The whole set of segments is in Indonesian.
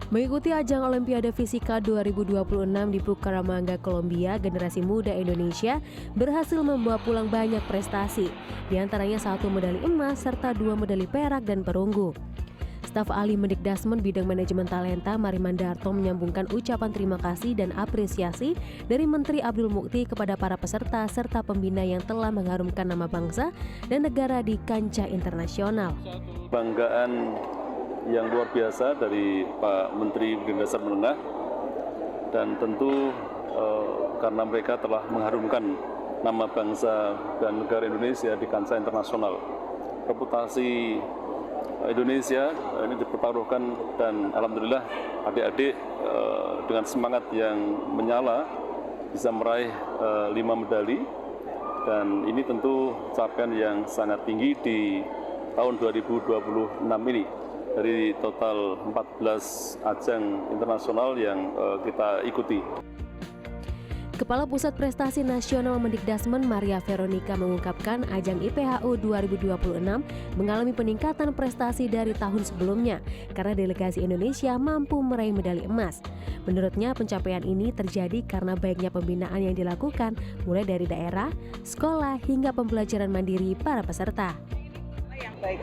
Mengikuti ajang Olimpiade Fisika 2026 di Bucaramanga, Kolombia, generasi muda Indonesia berhasil membawa pulang banyak prestasi, di antaranya 1 medali emas serta 2 medali perak dan perunggu. Staf ahli Mendikdasmen bidang manajemen talenta Mari Mandarto menyambungkan ucapan terima kasih dan apresiasi dari Menteri Abdul Mukti kepada para peserta serta pembina yang telah mengharumkan nama bangsa dan negara di kancah internasional. Banggaan yang luar biasa dari Pak Menteri Pendidikan Dasar Menengah, dan tentu karena mereka telah mengharumkan nama bangsa dan negara Indonesia di kancah internasional. Reputasi Indonesia ini dipertaruhkan, dan alhamdulillah adik-adik dengan semangat yang menyala bisa meraih 5 medali, dan ini tentu capaian yang sangat tinggi di tahun 2026 ini. Dari total 14 ajang internasional yang kita ikuti. Kepala Pusat Prestasi Nasional Mendikdasmen Maria Veronica mengungkapkan ajang IPHU 2026 mengalami peningkatan prestasi dari tahun sebelumnya karena delegasi Indonesia mampu meraih medali emas. Menurutnya pencapaian ini terjadi karena baiknya pembinaan yang dilakukan mulai dari daerah, sekolah hingga pembelajaran mandiri para peserta. Baik,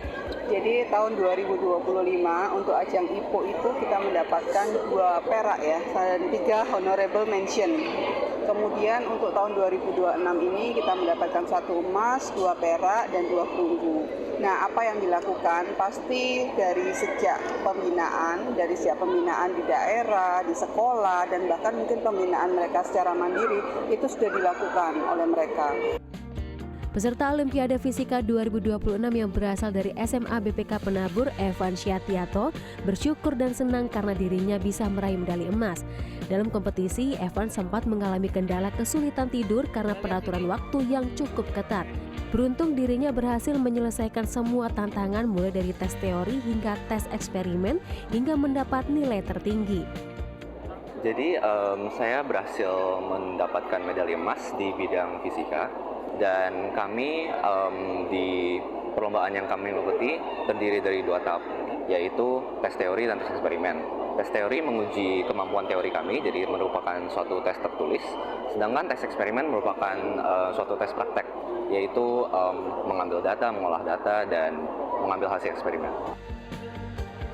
jadi tahun 2025 untuk ajang IPO itu kita mendapatkan 2 perak ya, dan 3 honorable mention. Kemudian untuk tahun 2026 ini kita mendapatkan 1 emas, 2 perak, dan 2 perunggu. Nah, apa yang dilakukan? Pasti dari sejak pembinaan di daerah, di sekolah, dan bahkan mungkin pembinaan mereka secara mandiri itu sudah dilakukan oleh mereka. Peserta Olimpiade Fisika 2026 yang berasal dari SMA BPK Penabur, Evan Syatiato, bersyukur dan senang karena dirinya bisa meraih medali emas. Dalam kompetisi, Evan sempat mengalami kendala kesulitan tidur karena peraturan waktu yang cukup ketat. Beruntung dirinya berhasil menyelesaikan semua tantangan mulai dari tes teori hingga tes eksperimen hingga mendapat nilai tertinggi. Jadi saya berhasil mendapatkan medali emas di bidang fisika, dan kami di perlombaan yang kami ikuti terdiri dari 2 tahap, yaitu tes teori dan tes eksperimen. Tes teori menguji kemampuan teori kami, jadi merupakan suatu tes tertulis, sedangkan tes eksperimen merupakan suatu tes praktek, yaitu mengambil data, mengolah data, dan mengambil hasil eksperimen.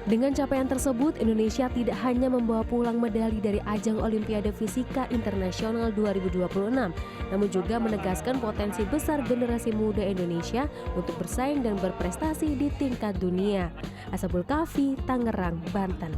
Dengan capaian tersebut, Indonesia tidak hanya membawa pulang medali dari ajang Olimpiade Fisika Internasional 2026, namun juga menegaskan potensi besar generasi muda Indonesia untuk bersaing dan berprestasi di tingkat dunia. Ashabul Kahfi, Tangerang, Banten.